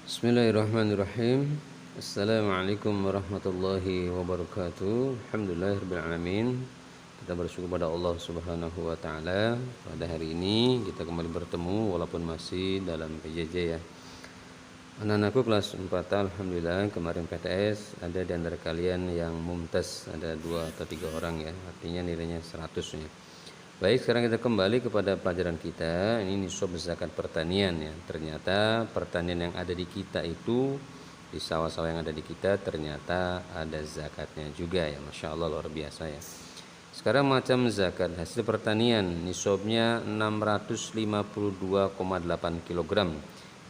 Bismillahirrahmanirrahim. Assalamualaikum warahmatullahi wabarakatuh. Alhamdulillahirrahmanirrahim. Kita bersyukur pada Allah Subhanahu wa taala. Pada hari ini kita kembali bertemu walaupun masih dalam PJJ ya. Anak-anakku kelas 4, alhamdulillah kemarin PTS ada di antara kalian yang mumtaz, ada 2 atau 3 orang ya. Artinya nilainya 100 ya. Baik, sekarang kita kembali kepada pelajaran kita. Ini nisab zakat pertanian ya. Ternyata pertanian yang ada di kita itu, di sawah-sawah yang ada di kita ternyata ada zakatnya juga ya. Masya Allah, luar biasa ya. Sekarang macam zakat hasil pertanian, nisabnya 652,8 kg,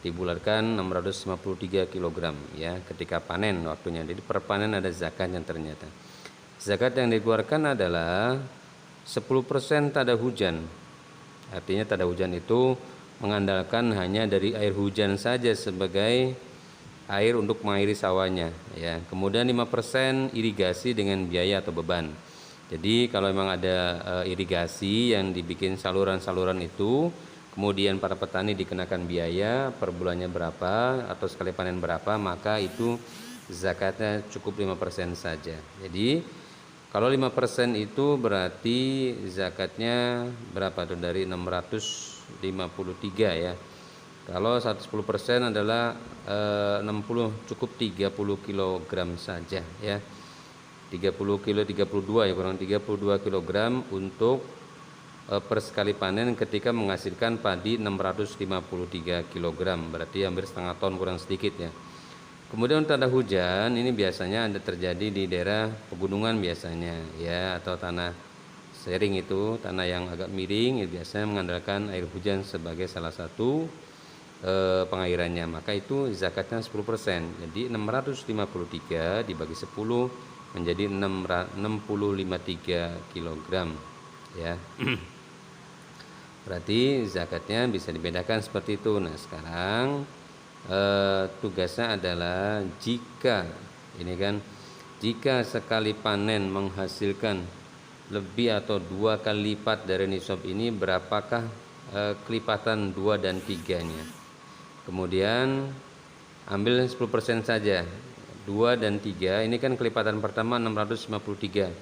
dibulatkan 653 kg ya ketika panen waktunya. Jadi per panen ada zakatnya ternyata. Zakat yang dikeluarkan adalah 10% tada hujan. Artinya tada hujan itu mengandalkan hanya dari air hujan saja sebagai air untuk mengairi sawahnya ya. Kemudian 5% irigasi dengan biaya atau beban. Jadi kalau memang ada irigasi yang dibikin saluran-saluran itu, kemudian para petani dikenakan biaya per bulannya berapa atau sekali panen berapa, maka itu zakatnya cukup 5% saja. Jadi kalau 5% itu berarti zakatnya berapa tuh, dari 653 ya. Kalau 110% adalah 60, cukup 30 kg saja ya. 30 kilo 32 ya, kurang 32 kg untuk per sekali panen ketika menghasilkan padi 653 kg, berarti hampir setengah ton kurang sedikit ya. Kemudian tanda hujan ini biasanya ada terjadi di daerah pegunungan biasanya ya, atau tanah sharing itu tanah yang agak miring ya, biasanya mengandalkan air hujan sebagai salah satu pengairannya, maka itu zakatnya 10%. Jadi 653 dibagi 10 menjadi 653 kg ya. Berarti zakatnya bisa dibedakan seperti itu. Nah sekarang tugasnya adalah jika sekali panen menghasilkan lebih atau 2 kali lipat dari nisab ini, berapakah kelipatan 2 dan 3-nya. Kemudian ambil 10% saja, 2 dan 3 ini kan kelipatan pertama 653.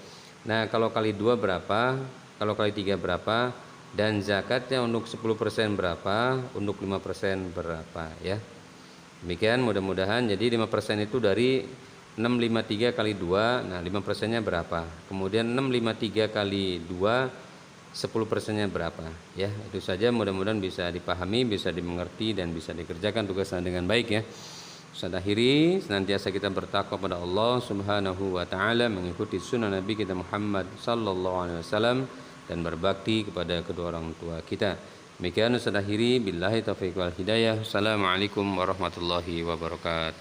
Nah kalau kali 2 berapa, kalau kali 3 berapa, dan zakatnya untuk 10% berapa, untuk 5% berapa ya. Demikian mudah-mudahan. Jadi 5% itu dari 653 kali 2, nah 5%-nya berapa. Kemudian 653 kali 2, 10%-nya berapa ya. Itu saja, mudah-mudahan bisa dipahami, bisa dimengerti, dan bisa dikerjakan tugasnya dengan baik ya. Saya akhiri, senantiasa kita bertakwa pada Allah Subhanahu wa taala, mengikuti sunnah Nabi kita Muhammad sallallahu alaihi wasallam, dan berbakti kepada kedua orang tua kita. Demikian saya akhiri, billahi taufiq wal hidayah. Assalamualaikum warahmatullahi wabarakatuh.